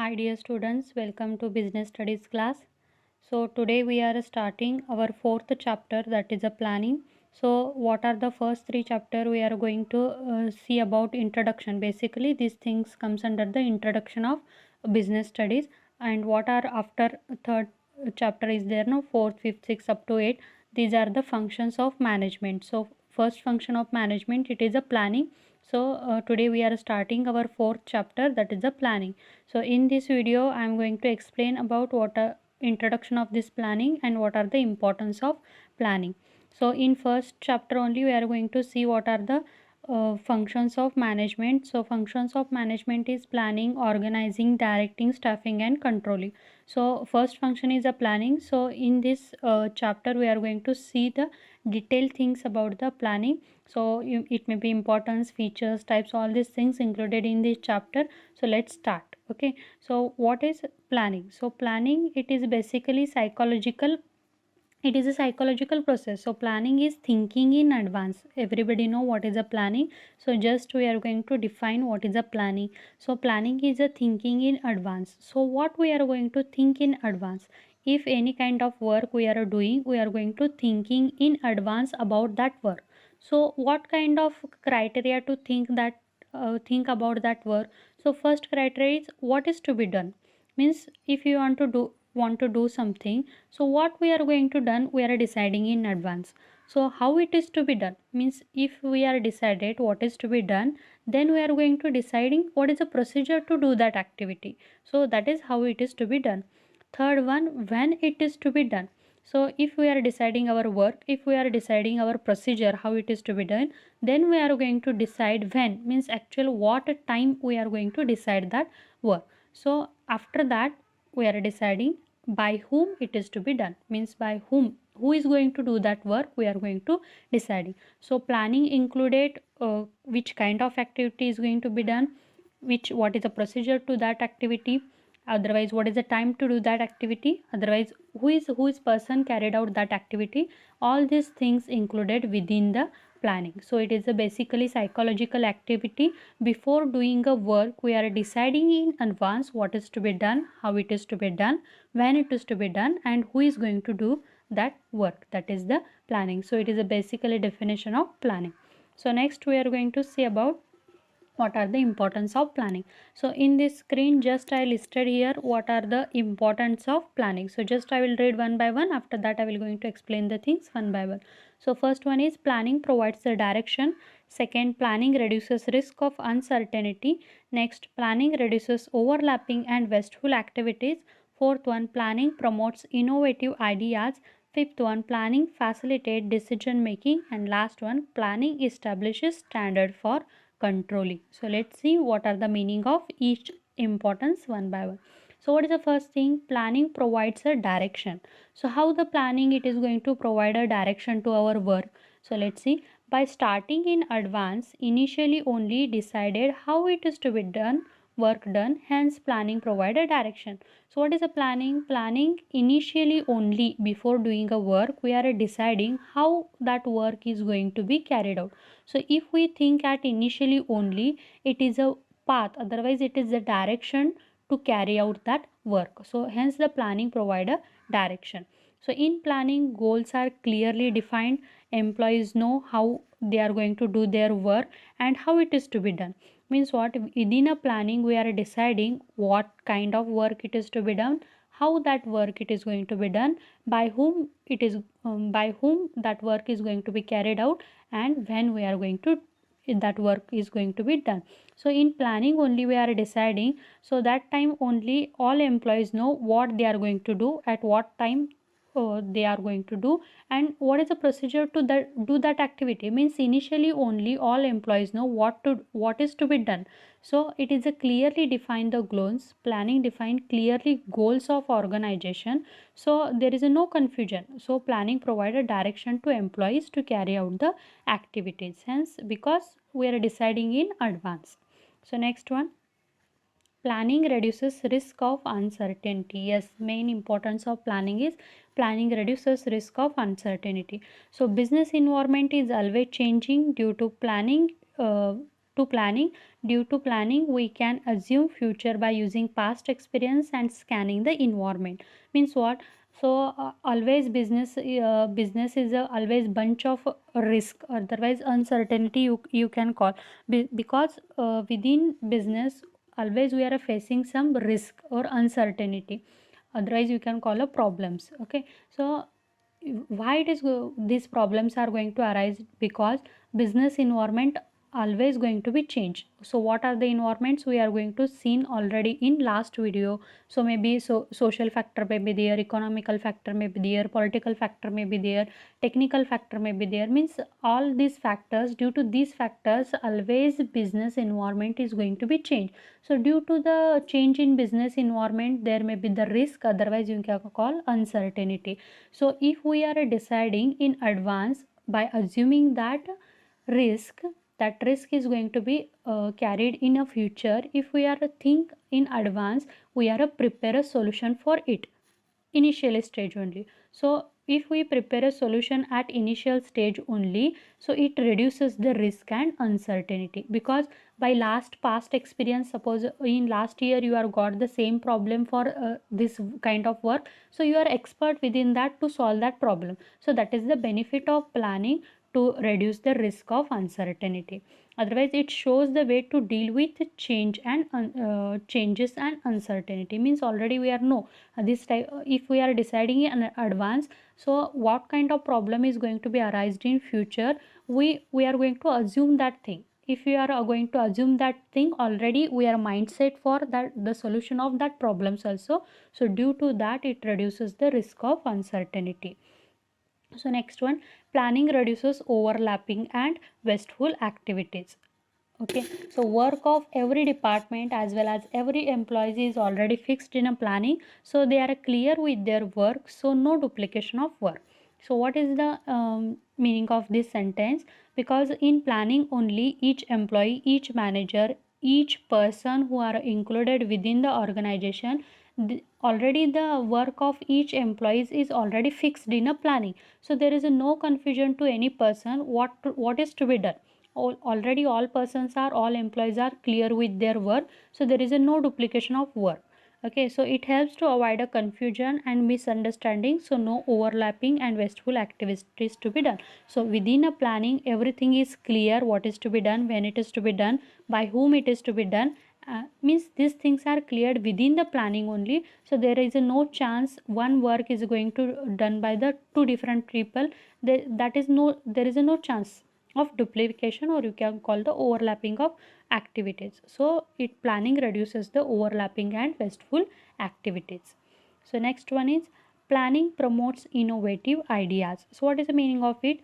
Hi dear students, welcome to business studies class. So today we are starting our fourth chapter, that is a planning. So what are the first three chapter? We are going to see about introduction. Basically these things comes under the introduction of business studies. And what are after third chapter is there, no, fourth, fifth, sixth up to eight. These are the functions of management. So first function of management, it is a planning. So today we are starting our fourth chapter, that is the planning. So in this video I am going to explain about what are introduction of this planning and what are the importance of planning. So in first chapter only we are going to see what are the functions of management. So functions of management is planning, organizing, directing, staffing and controlling. So first function is a planning. So in this chapter we are going to see the detailed things about the planning. So it may be importance, features, types, all these things included in this chapter. So let's start. Okay, so what is planning? So planning, it is basically psychological, it is a psychological process. So planning is thinking in advance. Everybody know what is a planning. So just we are going to define what is a planning. So planning is a thinking in advance. So what we are going to think in advance? If any kind of work we are doing, we are going to thinking in advance about that work. So what kind of criteria to think about that work? So first criteria is what is to be done. Means if you want to do something, so what we are going to done, we are deciding in advance. So how it is to be done, means if we are decided what is to be done, then we are going to deciding what is the procedure to do that activity. So that is how it is to be done. Third one, when it is to be done. So if we are deciding our work, if we are deciding our procedure how it is to be done, then we are going to decide when, means actual what time we are going to decide that work. So after that we are deciding by whom it is to be done, means by who is going to do that work, we are going to deciding. So planning included which kind of activity is going to be done, what is the procedure to that activity, otherwise what is the time to do that activity, otherwise who is person carried out that activity. All these things included within the planning. So it is a basically psychological activity. Before doing a work, we are deciding in advance what is to be done, how it is to be done, when it is to be done, and who is going to do that work. That is the planning. So it is a basically definition of planning. So next we are going to see about what are the importance of planning. So in this screen just I listed here what are the importance of planning. So just I will read one by one, after that I will going to explain the things one by one. So first one is planning provides the direction. Second, planning reduces risk of uncertainty. Next, planning reduces overlapping and wasteful activities. Fourth one, planning promotes innovative ideas. Fifth one, planning facilitates decision making. And last one, planning establishes standard for controlling. So let's see what are the meaning of each importance one by one. So what is the first thing? Planning provides a direction. So how the planning it is going to provide a direction to our work? So let's see. By starting in advance, initially only decided how it is to be done, work done, hence planning provide a direction. So what is a planning? Planning initially only before doing a work, we are deciding how that work is going to be carried out. So if we think at initially only, it is a path, otherwise it is the direction to carry out that work. So hence the planning provide a direction. So in planning, goals are clearly defined. Employees know how they are going to do their work and how it is to be done. Means what, within a planning we are deciding what kind of work it is to be done, how that work it is going to be done, by whom it is by whom that work is going to be carried out, and when we are going to that work is going to be done. So in planning only we are deciding, so that time only all employees know what they are going to do, at what time they are going to do, and what is the procedure to do that activity. Means initially only all employees know what is to be done. So it is a clearly defined the goals. Planning define clearly goals of organization, so there is a no confusion. So planning provide a direction to employees to carry out the activities, hence because we are deciding in advance. So next one, planning reduces risk of uncertainty. Yes, main importance of planning is planning reduces risk of uncertainty. So business environment is always changing. Due to planning, to planning. Due to planning, we can assume future by using past experience and scanning the environment. Means what? So always business is a always bunch of risk, otherwise uncertainty you can call. Because within business always we are facing some risk or uncertainty, otherwise you can call a problems. Okay, so why these problems are going to arise? Because business environment always going to be changed. So what are the environments we are going to seen already in last video? So maybe social factor may be there, economical factor may be there, political factor may be there, technical factor may be there. Means all these factors, due to these factors always business environment is going to be changed. So due to the change in business environment there may be the risk, otherwise you can call uncertainty. So if we are deciding in advance by assuming that risk, that risk is going to be carried in a future. If we are think in advance, we are prepare a solution for it initial stage only. So if we prepare a solution at initial stage only, so it reduces the risk and uncertainty. Because by past experience, suppose in last year you are got the same problem for this kind of work, so you are expert within that to solve that problem. So that is the benefit of planning, to reduce the risk of uncertainty. Otherwise it shows the way to deal with changes and uncertainty. Means already we are know this type. If we are deciding in advance, so what kind of problem is going to be arised in future, we are going to assume that thing. If we are going to assume that thing, already we are mindset for that the solution of that problems also. So due to that it reduces the risk of uncertainty. So next one, planning reduces overlapping and wasteful activities. Okay, so work of every department as well as every employee is already fixed in a planning, so they are clear with their work, so no duplication of work. So what is the meaning of this sentence? Because in planning only, each employee, each manager, each person who are included within the organization, already the work of each employee is already fixed in a planning. So there is no confusion to any person what is to be done. Already all persons are, all employees are clear with their work, so there is no duplication of work. Okay, so it helps to avoid a confusion and misunderstanding, so no overlapping and wasteful activities to be done. So within a planning everything is clear, what is to be done, when it is to be done, by whom it is to be done. Means these things are cleared within the planning only, so there is no chance one work is going to done by the two different people. There is no chance of duplication, or you can call the overlapping of activities. So it planning reduces the overlapping and wasteful activities. So next one is, planning promotes innovative ideas. So what is the meaning of it?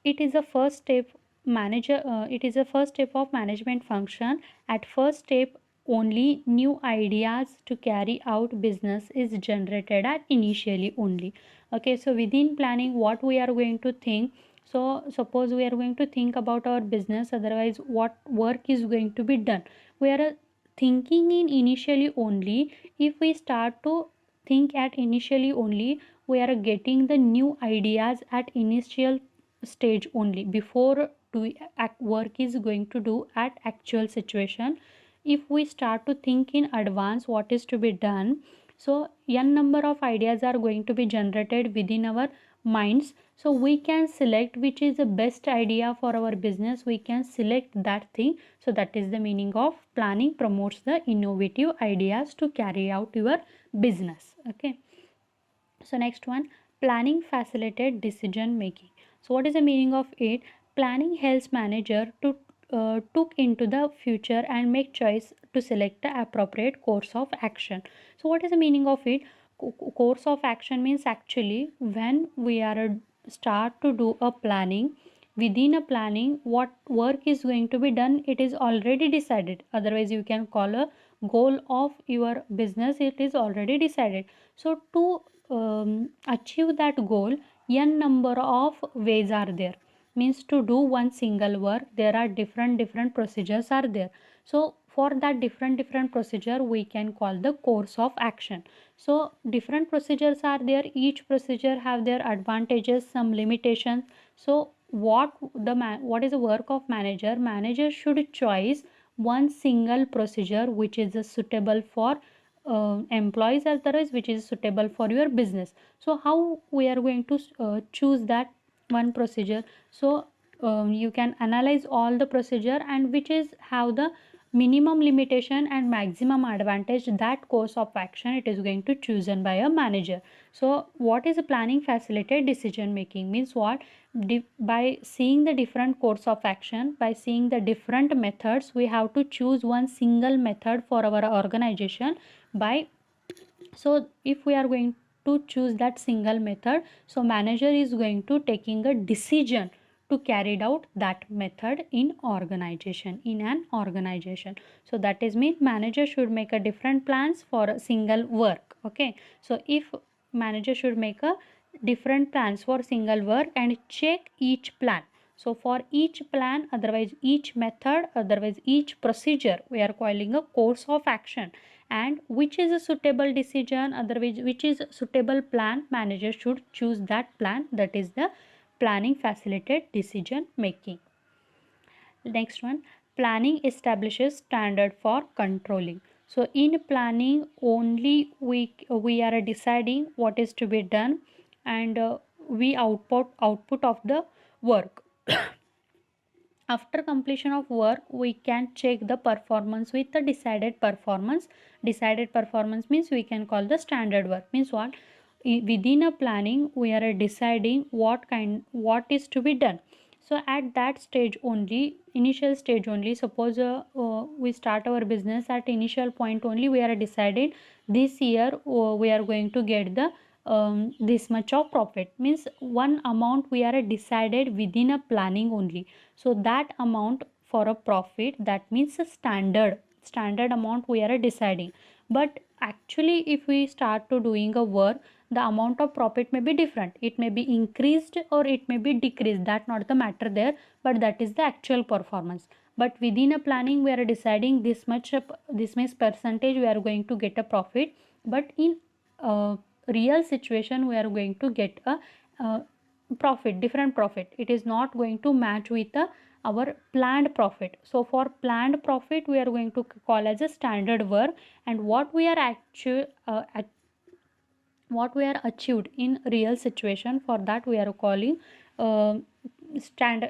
It is a first step it is a first step of management function. At first step only new ideas to carry out business is generated at initially only. Okay, so within planning what we are going to think, so suppose we are going to think about our business, otherwise what work is going to be done, we are thinking in initially only. If we start to think at initially only, we are getting the new ideas at initial stage only, before work is going to do at actual situation. If we start to think in advance what is to be done, so n number of ideas are going to be generated within our minds. So we can select which is the best idea for our business, we can select that thing. So that is the meaning of planning promotes the innovative ideas to carry out your business. Okay, so next one, planning facilitate decision making. So what is the meaning of it? Planning helps manager to took into the future and make choice to select the appropriate course of action. So what is the meaning of it? Course of action means actually when we are start to do a planning, within a planning what work is going to be done, it is already decided. Otherwise you can call a goal of your business, it is already decided. So to achieve that goal, n number of ways are there. Means to do one single work there are different procedures are there. So for that different procedure we can call the course of action. So different procedures are there, each procedure have their advantages, some limitations. So what is the work of manager? Manager should choose one single procedure which is suitable for employees, otherwise which is suitable for your business. So how we are going to choose that one procedure? So you can analyze all the procedure and which is have the minimum limitation and maximum advantage, that course of action it is going to chosen by a manager. So what is a planning facilitate decision making? Means what? By seeing the different course of action, by seeing the different methods, we have to choose one single method for our organization. By so if we are going to choose that single method, so manager is going to taking a decision to carry out that method in organization, in an organization. So that is mean manager should make a different plans for a single work. Okay, so if manager should make a different plans for single work and check each plan. So for each plan, otherwise each method, otherwise each procedure, we are calling a course of action, and which is a suitable decision, otherwise which is suitable plan, manager should choose that plan. That is the planning facilitate decision making. Next one, planning establishes standard for controlling. So in planning only we are deciding what is to be done, and we output of the work. After completion of work, we can check the performance with the decided performance. Decided performance means we can call the standard work. Means what? Within a planning, we are deciding what is to be done. So at that stage only, initial stage only, suppose we start our business, at initial point only we are deciding this year we are going to get the this much of profit. Means one amount we are decided within a planning only. So that amount for a profit, that means a standard amount we are deciding. But actually if we start to doing a work, the amount of profit may be different, it may be increased or it may be decreased, that not the matter there, but that is the actual performance. But within a planning we are deciding this much percentage we are going to get a profit, but in real situation we are going to get a profit, different profit. It is not going to match with our planned profit. So for planned profit we are going to call as a standard work, and what we are what we are achieved in real situation, for that we are calling uh, stand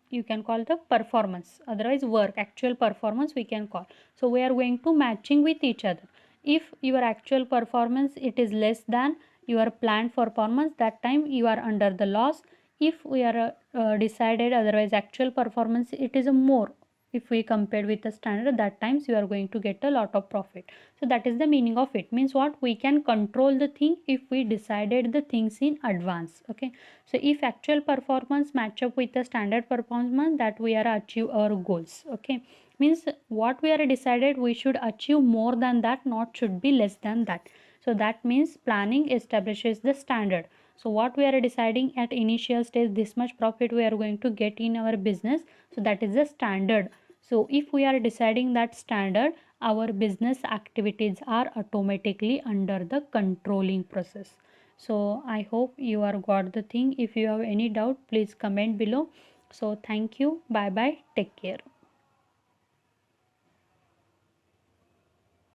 you can call the performance, otherwise work, actual performance we can call. So we are going to matching with each other. If your actual performance it is less than your planned performance, that time you are under the loss. If we are decided otherwise actual performance it is a more, if we compare with the standard, that times you are going to get a lot of profit. So that is the meaning of it. Means what? We can control the thing if we decided the things in advance. Okay, so if actual performance match up with the standard performance, that we are achieve our goals. Okay, means what we are decided we should achieve more than that, not should be less than that. So that means planning establishes the standard. So what we are deciding at initial stage, this much profit we are going to get in our business, so that is the standard. So if we are deciding that standard, our business activities are automatically under the controlling process. So I hope you are got the thing. If you have any doubt, please comment below. So thank you, bye bye, take care.